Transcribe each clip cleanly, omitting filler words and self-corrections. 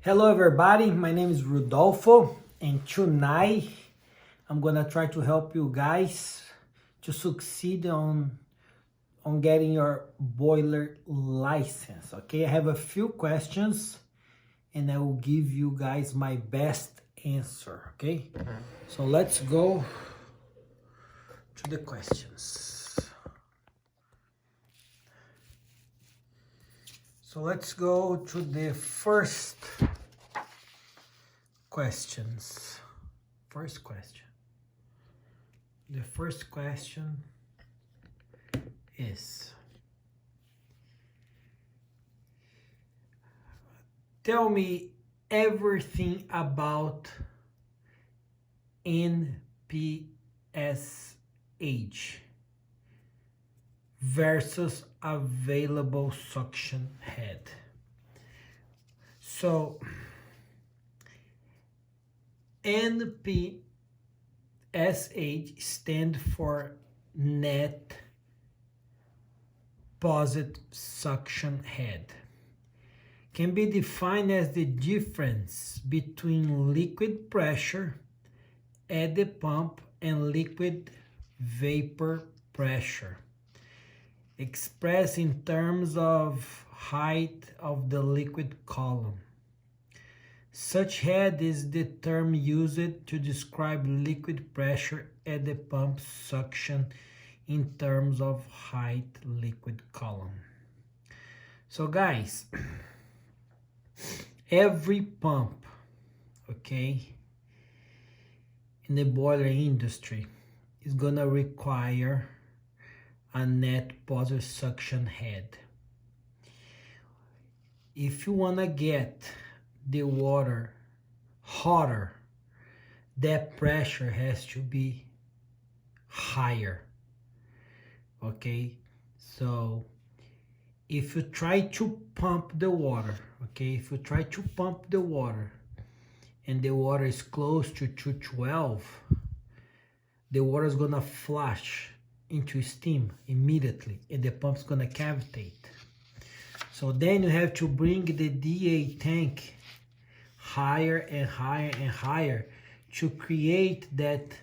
Hello everybody, my name is Rodolfo and tonight I'm gonna try to help you guys to succeed on getting your boiler license. Okay, I have a few questions and I will give you guys my best answer. Okay, so let's go to the questions. So let's go to the first questions. First question. The first question is, tell me everything about NPSH versus available suction head. So NPSH stands for net positive suction head. Can be defined as the difference between liquid pressure at the pump and liquid vapor pressure, expressed in terms of height of the liquid column. Such head is the term used to describe liquid pressure at the pump suction in terms of height liquid column. So guys, every pump, okay, in the boiler industry is gonna require a net positive suction head. If you wanna get the water hotter, that pressure has to be higher. Okay, so if you try to pump the water, okay, if you try to pump the water and the water is close to 212, the water is gonna flush into steam immediately and the pump's gonna cavitate. So then you have to bring the DA tank higher and higher and higher to create that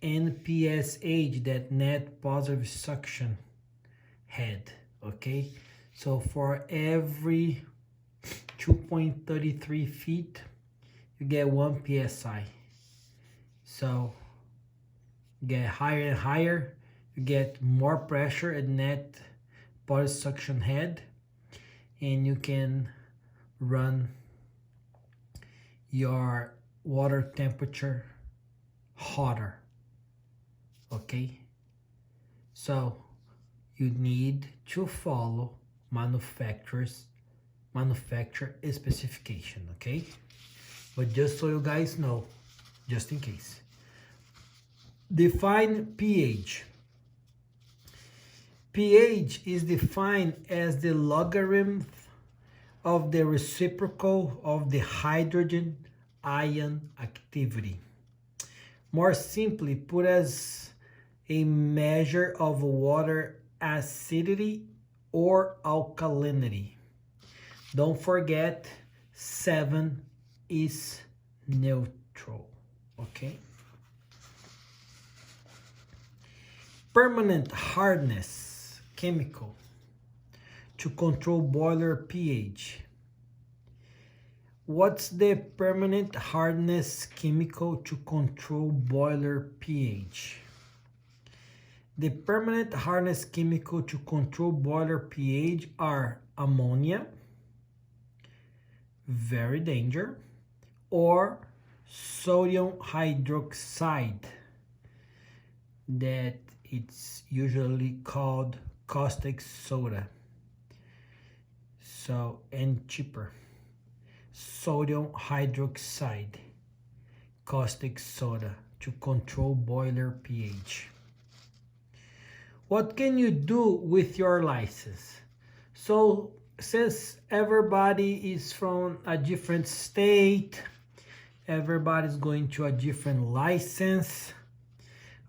NPSH, that net positive suction head. Okay, so for every 2.33 feet you get 1 psi. So you get higher and higher, you get more pressure at net positive suction head, and you can run your water temperature hotter. Okay, so you need to follow manufacturer specification. Okay, but just so you guys know, just in case, define pH. pH is defined as the logarithm of the reciprocal of the hydrogen ion activity. More simply put, as a measure of water acidity or alkalinity. Don't forget, 7 is neutral. Okay. Permanent hardness chemical to control boiler pH. What's the permanent hardness chemical to control boiler pH? The permanent hardness chemical to control boiler pH are ammonia, very dangerous, or sodium hydroxide, that it's usually called caustic soda. So, and cheaper, sodium hydroxide, caustic soda, to control boiler pH. What can you do with your license? So since everybody is from a different state, everybody's going to a different license,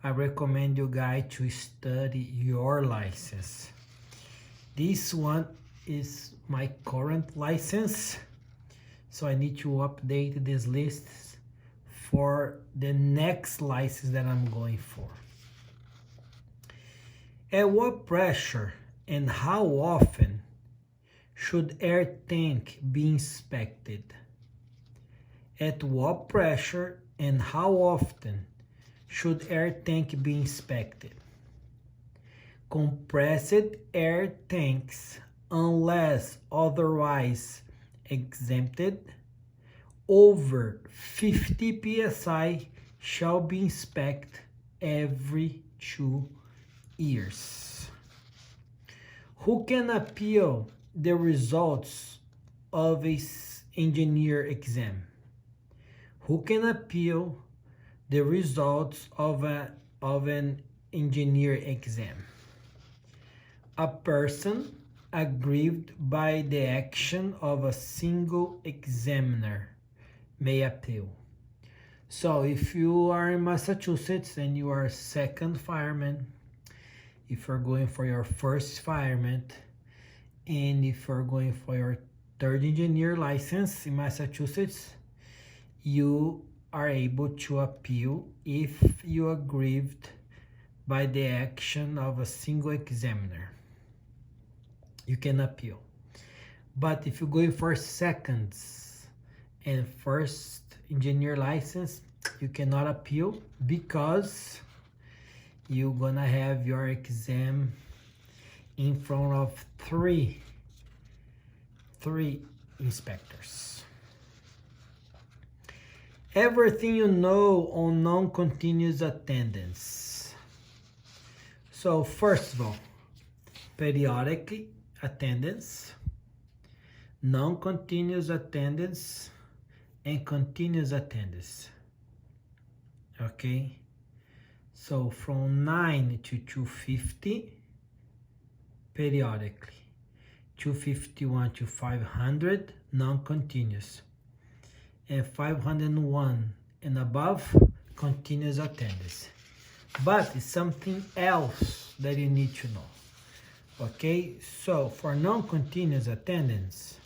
I recommend you guys to study your license. This one is my current license. So I need to update this list for the next license that I'm going for. At what pressure and how often should air tank be inspected? At what pressure and how often should air tank be inspected? Compressed air tanks, unless otherwise exempted, over 50 psi shall be inspected every 2 years. Who can appeal the results of an engineer exam? Who can appeal the results of an engineer exam? A person aggrieved by the action of a single examiner may appeal. So if you are in Massachusetts and you are a second fireman, if you're going for your first fireman, and if you're going for your third engineer license in Massachusetts, you are able to appeal if you are aggrieved by the action of a single examiner. You can appeal. But if you're going for seconds and first engineer license, you cannot appeal because you're gonna have your exam in front of three inspectors. Everything you know on non-continuous attendance. So first of all, periodic attendance, non-continuous attendance, and continuous attendance. Okay, so from 9 to 250 periodically, 251 to 500 non-continuous, and 501 and above continuous attendance. But it's something else that you need to know. Okay, so for non-continuous attendance,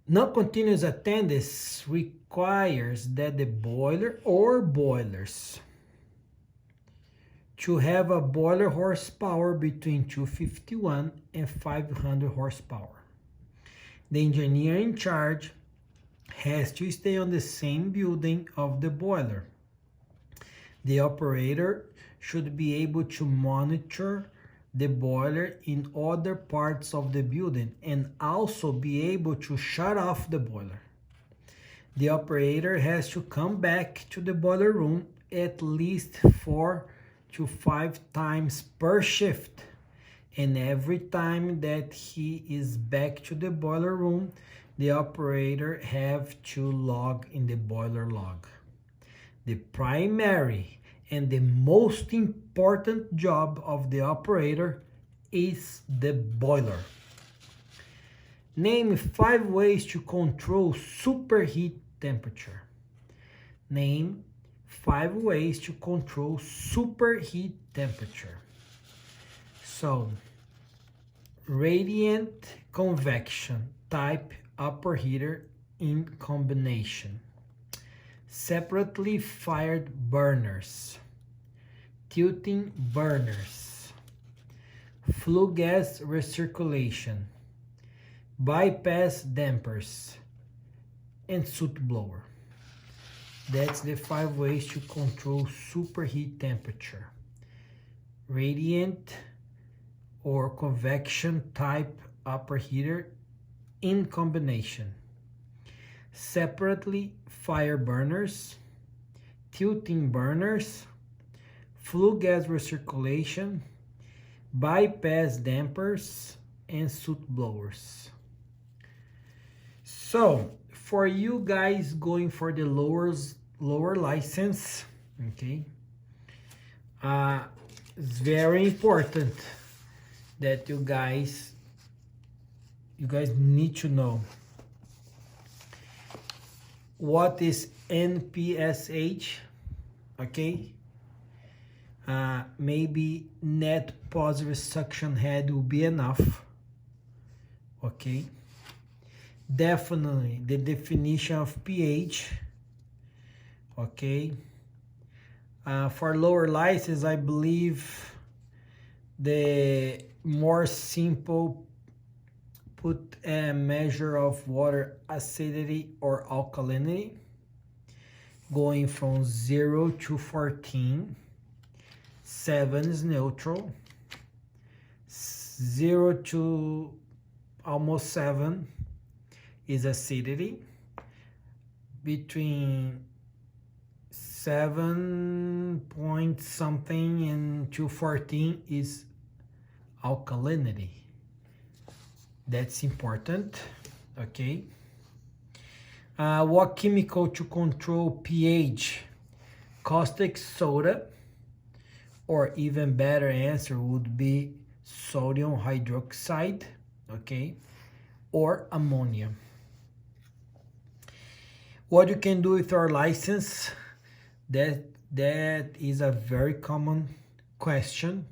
non-continuous attendance requires that the boiler or boilers to have a boiler horsepower between 251 and 500 horsepower. The engineer in charge has to stay on the same building of the boiler. The operator should be able to monitor the boiler in other parts of the building and also be able to shut off the boiler. The operator has to come back to the boiler room at least 4 to 5 times per shift, and every time that he is back to the boiler room, the operator have to log in the boiler log. The primary and the most important job of the operator is the boiler. Name 5 ways to control superheat temperature. Name 5 ways to control superheat temperature. So, radiant convection type upper heater in combination, separately fired burners, tilting burners, flue gas recirculation, bypass dampers, and soot blower. That's the 5 ways to control superheat temperature. Radiant or convection type upper heater in combination, separately fire burners, tilting burners, flue gas recirculation, bypass dampers, and soot blowers. So for you guys going for the lower license, okay, it's very important that you guys need to know what is NPSH, okay? Maybe net positive suction head will be enough, okay? definitely the definition of pH. Okay. For lower license, I believe the more simple put a measure of water acidity or alkalinity going from 0 to 14. 7 is neutral. 0 to almost 7 is acidity. Between 7 point something and to 14 is alkalinity. That's important. Okay. What chemical to control pH? Caustic soda, or even better answer would be sodium hydroxide, okay, or ammonia. What you can do with your license? That is a very common question,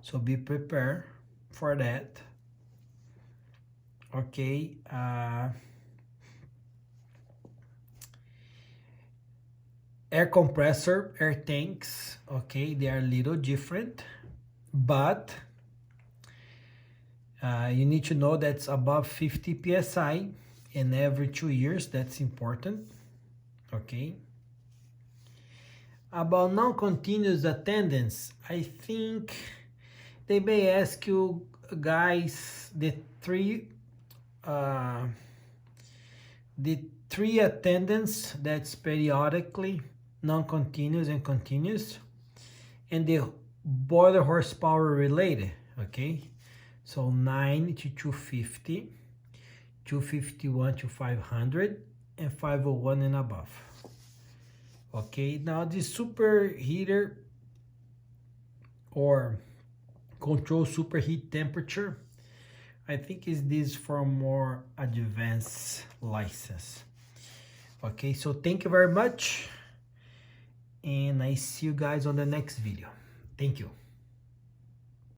so be prepared for that. Okay. Air compressor, air tanks, okay, they are a little different, but you need to know that's above 50 psi and every 2 years. That's important. Okay. About non-continuous attendance, I think they may ask you guys the three attendance that's periodically, non-continuous and continuous, and the boiler horsepower related. Okay, so 9 to 250, 251 to 500, and 501 and above. Okay, now the superheater or control superheat temperature, I think is this for more advanced license. Okay, so thank you very much, and I see you guys on the next video. Thank you.